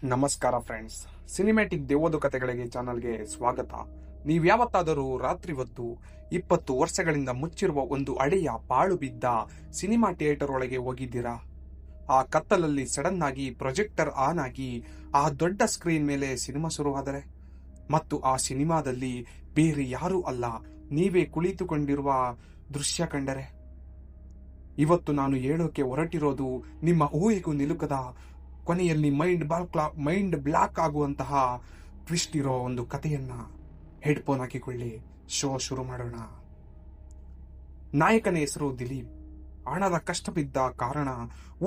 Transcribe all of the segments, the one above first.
ನಮಸ್ಕಾರ friends, cinematic ದೆವ್ವದ ಕಥೆಗಳಿಗೆ ಚಾನಲ್ಗೆ ಸ್ವಾಗತ. ನೀವ್ಯಾವತ್ತಾದರೂ ರಾತ್ರಿ ಹೊತ್ತು 20 ವರ್ಷಗಳಿಂದ ಮುಚ್ಚಿರುವ ಒಂದು ಹಳೆಯ ಪಾಳು ಬಿದ್ದ ಸಿನಿಮಾ ಥಿಯೇಟರ್ ಒಳಗೆ ಹೋಗಿದ್ದೀರಾ? ಆ ಕತ್ತಲಲ್ಲಿ ಸಡನ್ ಆಗಿ ಪ್ರೊಜೆಕ್ಟರ್ ಆನ್ ಆಗಿ ಆ ದೊಡ್ಡ ಸ್ಕ್ರೀನ್ ಮೇಲೆ ಸಿನಿಮಾ ಶುರುವಾದರೆ ಮತ್ತು ಆ ಸಿನಿಮಾದಲ್ಲಿ ಬೇರೆ ಯಾರೂ ಅಲ್ಲ, ನೀವೇ ಕುಳಿತುಕೊಂಡಿರುವ ದೃಶ್ಯ ಕಂಡರೆ? ಇವತ್ತು ನಾನು ಹೇಳೋಕೆ ಹೊರಟಿರೋದು ನಿಮ್ಮ ಊಹೆಗೂ ನಿಲುಕದ, ಕೊನೆಯಲ್ಲಿ ಮೈಂಡ್ ಬ್ಲಾಕ್ ಆಗುವಂತಹ ಟ್ವಿಸ್ಟ್ ಇರೋ ಒಂದು ಕಥೆಯನ್ನ. ಹೆಡ್ಫೋನ್ ಹಾಕಿಕೊಳ್ಳಿ, ಶೋ ಶುರು ಮಾಡೋಣ. ನಾಯಕನ ಹೆಸರು ದಿಲೀಪ್. ಹಣದ ಕಷ್ಟ ಬಿದ್ದ ಕಾರಣ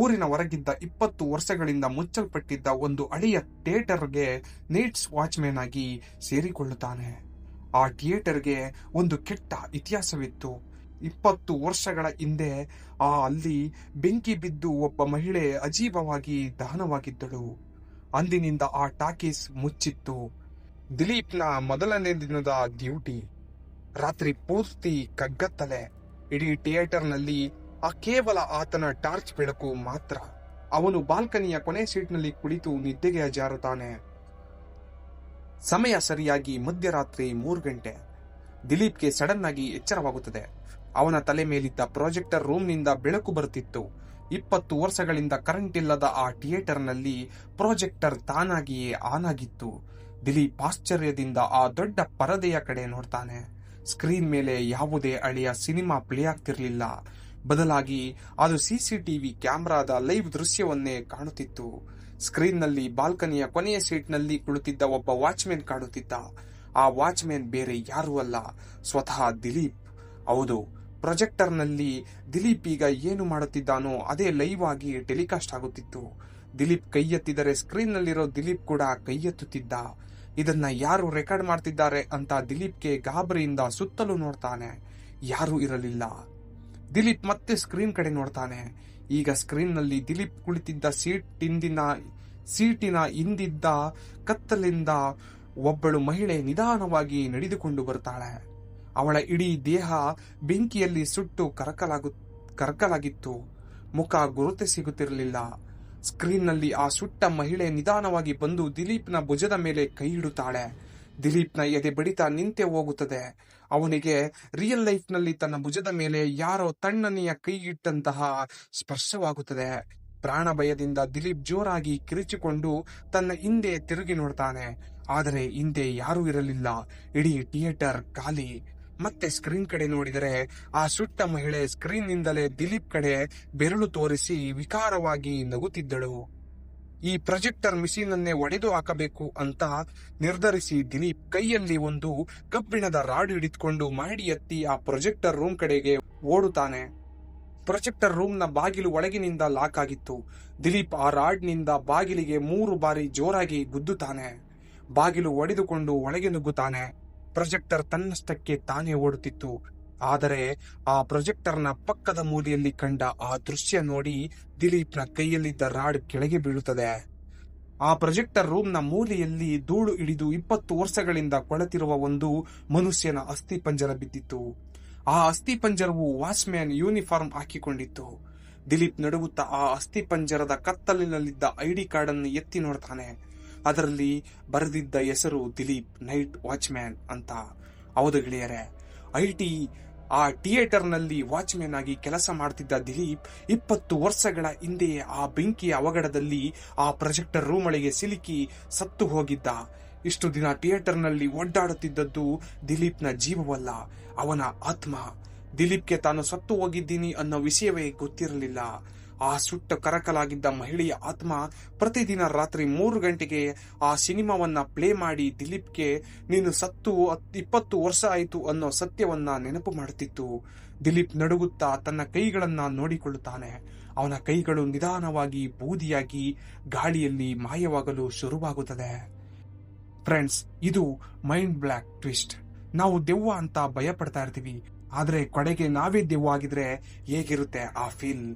ಊರಿನ ಹೊರಗಿದ್ದ 20 ವರ್ಷಗಳಿಂದ ಮುಚ್ಚಲ್ಪಟ್ಟಿದ್ದ ಒಂದು ಹಳೆಯ ಥಿಯೇಟರ್ಗೆ ನೈಟ್ಸ್ ವಾಚ್ಮ್ಯಾನ್ ಆಗಿ ಸೇರಿಕೊಳ್ಳುತ್ತಾನೆ. ಆ ಥಿಯೇಟರ್ಗೆ ಒಂದು ಕೆಟ್ಟ ಇತಿಹಾಸವಿತ್ತು. 20 ವರ್ಷಗಳ ಹಿಂದೆ ಅಲ್ಲಿ ಬೆಂಕಿ ಬಿದ್ದು ಒಬ್ಬ ಮಹಿಳೆ ಅಜೀವವಾಗಿ ದಹನವಾಗಿದ್ದಳು. ಅಂದಿನಿಂದ ಆ ಟಾಕೀಸ್ ಮುಚ್ಚಿತ್ತು. ದಿಲೀಪ್ನ ಮೊದಲನೇ ದಿನದ ಡ್ಯೂಟಿ. ರಾತ್ರಿ ಪೂರ್ತಿ ಕಗ್ಗತ್ತಲೆ. ಇಡೀ ಥಿಯೇಟರ್ನಲ್ಲಿ ಕೇವಲ ಆತನ ಟಾರ್ಚ್ ಬೆಳಕು ಮಾತ್ರ. ಅವನು ಬಾಲ್ಕನಿಯ ಕೊನೆ ಸೀಟ್ನಲ್ಲಿ ಕುಳಿತು ನಿದ್ದೆಗೆ ಜಾರುತ್ತಾನೆ. ಸಮಯ ಸರಿಯಾಗಿ ಮಧ್ಯರಾತ್ರಿ 3 ಗಂಟೆ. ದಿಲೀಪ್ಗೆ ಸಡನ್ ಆಗಿ ಎಚ್ಚರವಾಗುತ್ತದೆ. ಅವನ ತಲೆ ಮೇಲಿದ್ದ ಪ್ರೊಜೆಕ್ಟರ್ ರೂಮ್ನಿಂದ ಬೆಳಕು ಬರುತ್ತಿತ್ತು. 20 ವರ್ಷಗಳಿಂದ ಕರೆಂಟ್ ಇಲ್ಲದ ಆ ಥಿಯೇಟರ್ನಲ್ಲಿ ಪ್ರೊಜೆಕ್ಟರ್ ತಾನಾಗಿಯೇ ಆನ್ ಆಗಿತ್ತು. ದಿಲೀಪ್ ಆಶ್ಚರ್ಯದಿಂದ ಆ ದೊಡ್ಡ ಪರದೆಯ ಕಡೆ ನೋಡ್ತಾನೆ. ಸ್ಕ್ರೀನ್ ಮೇಲೆ ಯಾವುದೇ ಹಳೆಯ ಸಿನಿಮಾ ಪ್ಲೇ ಆಗ್ತಿರ್ಲಿಲ್ಲ. ಬದಲಾಗಿ ಅದು ಸಿಸಿಟಿವಿ ಕ್ಯಾಮೆರಾದ ಲೈವ್ ದೃಶ್ಯವನ್ನೇ ಕಾಣುತ್ತಿತ್ತು. ಸ್ಕ್ರೀನ್ನಲ್ಲಿ ಬಾಲ್ಕನಿಯ ಕೊನೆಯ ಸೀಟ್ನಲ್ಲಿ ಕುಳಿತಿದ್ದ ಒಬ್ಬ ವಾಚ್ಮ್ಯಾನ್ ಕಾಣುತ್ತಿದ್ದ. ಆ ವಾಚ್ಮ್ಯಾನ್ ಬೇರೆ ಯಾರೂ ಅಲ್ಲ, ಸ್ವತಃ ದಿಲೀಪ್. ಹೌದು, ಪ್ರೊಜೆಕ್ಟರ್ನಲ್ಲಿ ದಿಲೀಪ್ ಈಗ ಏನು ಮಾಡುತ್ತಿದ್ದಾನೋ ಅದೇ ಲೈವ್ ಆಗಿ ಟೆಲಿಕಾಸ್ಟ್ ಆಗುತ್ತಿತ್ತು. ದಿಲೀಪ್ ಕೈ ಎತ್ತಿದರೆ ಸ್ಕ್ರೀನ್ನಲ್ಲಿರೋ ದಿಲೀಪ್ ಕೂಡ ಕೈ ಎತ್ತುತ್ತಿದ್ದ. ಇದನ್ನ ಯಾರು ರೆಕಾರ್ಡ್ ಮಾಡ್ತಿದ್ದಾರೆ ಅಂತ ದಿಲೀಪ್ಗೆ ಗಾಬರಿಯಿಂದ ಸುತ್ತಲೂ ನೋಡ್ತಾನೆ. ಯಾರೂ ಇರಲಿಲ್ಲ. ದಿಲೀಪ್ ಮತ್ತೆ ಸ್ಕ್ರೀನ್ ಕಡೆ ನೋಡ್ತಾನೆ. ಈಗ ಸ್ಕ್ರೀನ್ನಲ್ಲಿ ದಿಲೀಪ್ ಕುಳಿತಿದ್ದ ಸೀಟಿನ ಹಿಂದಿದ್ದ ಕತ್ತಲಿಂದ ಒಬ್ಬಳು ಮಹಿಳೆ ನಿಧಾನವಾಗಿ ನಡೆದುಕೊಂಡು ಬರ್ತಾಳೆ. ಅವಳ ಇಡೀ ದೇಹ ಬೆಂಕಿಯಲ್ಲಿ ಸುಟ್ಟು ಕರಕಲಾಗಿತ್ತು. ಮುಖ ಗುರುತು ಸಿಗುತ್ತಿರಲಿಲ್ಲ. ಸ್ಕ್ರೀನ್ನಲ್ಲಿ ಆ ಸುಟ್ಟ ಮಹಿಳೆ ನಿಧಾನವಾಗಿ ಬಂದು ದಿಲೀಪ್ನ ಭುಜದ ಮೇಲೆ ಕೈ ಇಡುತ್ತಾಳೆ. ದಿಲೀಪ್ನ ಎದೆ ಬಡಿತ ನಿಂತೆ ಹೋಗುತ್ತದೆ. ಅವನಿಗೆ ರಿಯಲ್ ಲೈಫ್ನಲ್ಲಿ ತನ್ನ ಭುಜದ ಮೇಲೆ ಯಾರೋ ತಣ್ಣನೆಯ ಕೈ ಇಟ್ಟಂತಹ ಸ್ಪರ್ಶವಾಗುತ್ತದೆ. ಪ್ರಾಣ ಭಯದಿಂದ ದಿಲೀಪ್ ಜೋರಾಗಿ ಕಿರಿಚಿಕೊಂಡು ತನ್ನ ಹಿಂದೆ ತಿರುಗಿ ನೋಡ್ತಾನೆ. ಆದರೆ ಹಿಂದೆ ಯಾರೂ ಇರಲಿಲ್ಲ. ಇಡೀ ಥಿಯೇಟರ್ ಖಾಲಿ. ಮತ್ತೆ ಸ್ಕ್ರೀನ್ ಕಡೆ ನೋಡಿದರೆ ಆ ಸುಟ್ಟ ಮಹಿಳೆ ಸ್ಕ್ರೀನ್ನಿಂದಲೇ ದಿಲೀಪ್ ಕಡೆ ಬೆರಳು ತೋರಿಸಿ ವಿಕಾರವಾಗಿ ನಗುತ್ತಿದ್ದಳು. ಈ ಪ್ರೊಜೆಕ್ಟರ್ ಮಿಷಿನ್ ಅನ್ನೇ ಒಡೆದು ಹಾಕಬೇಕು ಅಂತ ನಿರ್ಧರಿಸಿ ದಿಲೀಪ್ ಕೈಯಲ್ಲಿ ಒಂದು ಕಬ್ಬಿಣದ ರಾಡ್ ಹಿಡಿದುಕೊಂಡು ಮಾಡಿ ಎತ್ತಿ ಆ ಪ್ರೊಜೆಕ್ಟರ್ ರೂಮ್ ಕಡೆಗೆ ಓಡುತ್ತಾನೆ. ಪ್ರೊಜೆಕ್ಟರ್ ರೂಮ್ನ ಬಾಗಿಲು ಒಳಗಿನಿಂದ ಲಾಕ್ ಆಗಿತ್ತು. ದಿಲೀಪ್ ಆ ರಾಡ್ನಿಂದ ಬಾಗಿಲಿಗೆ 3 ಬಾರಿ ಜೋರಾಗಿ ಗುದ್ದುತ್ತಾನೆ. ಬಾಗಿಲು ಒಡೆದುಕೊಂಡು ಒಳಗೆ ನುಗ್ಗುತ್ತಾನೆ. ಪ್ರೊಜೆಕ್ಟರ್ ತನ್ನಷ್ಟಕ್ಕೆ ತಾನೇ ಓಡುತ್ತಿತ್ತು. ಆದರೆ ಆ ಪ್ರೊಜೆಕ್ಟರ್ನ ಪಕ್ಕದ ಮೂಲೆಯಲ್ಲಿ ಕಂಡ ಆ ದೃಶ್ಯ ನೋಡಿ ದಿಲೀಪ್ನ ಕೈಯಲ್ಲಿದ್ದ ರಾಡ್ ಕೆಳಗೆ ಬೀಳುತ್ತದೆ. ಆ ಪ್ರೊಜೆಕ್ಟರ್ ರೂಮ್ನ ಮೂಲೆಯಲ್ಲಿ ಧೂಳು ಹಿಡಿದು 20 ವರ್ಷಗಳಿಂದ ಕೊಳೆತಿರುವ ಒಂದು ಮನುಷ್ಯನ ಅಸ್ಥಿಪಂಜರ ಬಿದ್ದಿತ್ತು. ಆ ಅಸ್ಥಿಪಂಜರವು ವಾಚ್ಮ್ಯಾನ್ ಯೂನಿಫಾರ್ಮ್ ಹಾಕಿಕೊಂಡಿತ್ತು. ದಿಲೀಪ್ ನಡುಗುತ್ತಾ ಆ ಅಸ್ಥಿಪಂಜರದ ಕತ್ತಲಿನಲ್ಲಿದ್ದ ID ಕಾರ್ಡ್ ಅನ್ನು ಎತ್ತಿ ನೋಡ್ತಾನೆ. ಅದರಲ್ಲಿ ಬರೆದಿದ್ದ ಹೆಸರು ದಿಲೀಪ್, ನೈಟ್ ವಾಚ್ಮ್ಯಾನ್ ಅಂತ. ಹೌದು ಗೆಳೆಯರೆ, ಆ ಥಿಯೇಟರ್ನಲ್ಲಿ ವಾಚ್ಮ್ಯಾನ್ ಆಗಿ ಕೆಲಸ ಮಾಡ್ತಿದ್ದ ದಿಲೀಪ್ 20 ವರ್ಷಗಳ ಹಿಂದೆ ಆ ಬೆಂಕಿಯ ಅವಘಡದಲ್ಲಿ ಆ ಪ್ರೊಜೆಕ್ಟರ್ ರೂಮ್ ಒಳಗೆ ಸಿಲುಕಿ ಸತ್ತು ಹೋಗಿದ್ದ. ಇಷ್ಟು ದಿನ ಥಿಯೇಟರ್ನಲ್ಲಿ ಒಡ್ಡಾಡುತ್ತಿದ್ದದ್ದು ದಿಲೀಪ್ನ ಜೀವವಲ್ಲ, ಅವನ ಆತ್ಮ. ದಿಲೀಪ್ಗೆ ತಾನು ಸತ್ತು ಹೋಗಿದ್ದೀನಿ ಅನ್ನೋ ವಿಷಯವೇ ಗೊತ್ತಿರಲಿಲ್ಲ. ಆ ಸುಟ್ಟ ಕರಕಲಾಗಿದ್ದ ಮಹಿಳೆಯ ಆತ್ಮ ಪ್ರತಿದಿನ ರಾತ್ರಿ 3 ಗಂಟೆಗೆ ಆ ಸಿನಿಮಾವನ್ನ ಪ್ಲೇ ಮಾಡಿ ದಿಲೀಪ್ಗೆ ನೀನು ಸತ್ತು 20 ವರ್ಷ ಆಯಿತು ಅನ್ನೋ ಸತ್ಯವನ್ನ ನೆನಪು ಮಾಡುತ್ತಿತ್ತು. ದಿಲೀಪ್ ನಡುಗುತ್ತಾ ತನ್ನ ಕೈಗಳನ್ನ ನೋಡಿಕೊಳ್ಳುತ್ತಾನೆ. ಅವನ ಕೈಗಳು ನಿಧಾನವಾಗಿ ಬೂದಿಯಾಗಿ ಗಾಳಿಯಲ್ಲಿ ಮಾಯವಾಗಲು ಶುರುವಾಗುತ್ತದೆ. ಫ್ರೆಂಡ್ಸ್, ಇದು ಮೈಂಡ್ ಬ್ಲಾಕ್ ಟ್ವಿಸ್ಟ್. ನಾವು ದೆವ್ವ ಅಂತ ಭಯ ಪಡ್ತಾ ಇರ್ತೀವಿ, ಆದ್ರೆ ಕೊಡೆಗೆ ನಾವೇ ದೆವ್ವ ಆಗಿದ್ರೆ ಹೇಗಿರುತ್ತೆ ಆ ಫೀಲ್?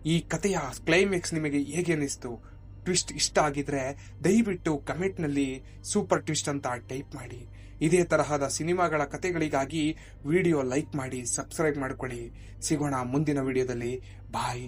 ಈ ಕಥೆಯ ಕ್ಲೈಮ್ಯಾಕ್ಸ್ ನಿಮಗೆ ಹೇಗೆ ಅನಿಸ್ತು? ಟ್ವಿಸ್ಟ್ ಇಷ್ಟ ಆಗಿದ್ರೆ ದಯವಿಟ್ಟು ಕಮೆಂಟ್ನಲ್ಲಿ ಸೂಪರ್ ಟ್ವಿಸ್ಟ್ ಅಂತ ಟೈಪ್ ಮಾಡಿ. ಇದೇ ತರಹದ ಸಿನಿಮಾಗಳ ಕಥೆಗಳಿಗಾಗಿ ವಿಡಿಯೋ ಲೈಕ್ ಮಾಡಿ, ಸಬ್ಸ್ಕ್ರೈಬ್ ಮಾಡ್ಕೊಳ್ಳಿ. ಸಿಗೋಣ ಮುಂದಿನ ವಿಡಿಯೋದಲ್ಲಿ. ಬಾಯ್.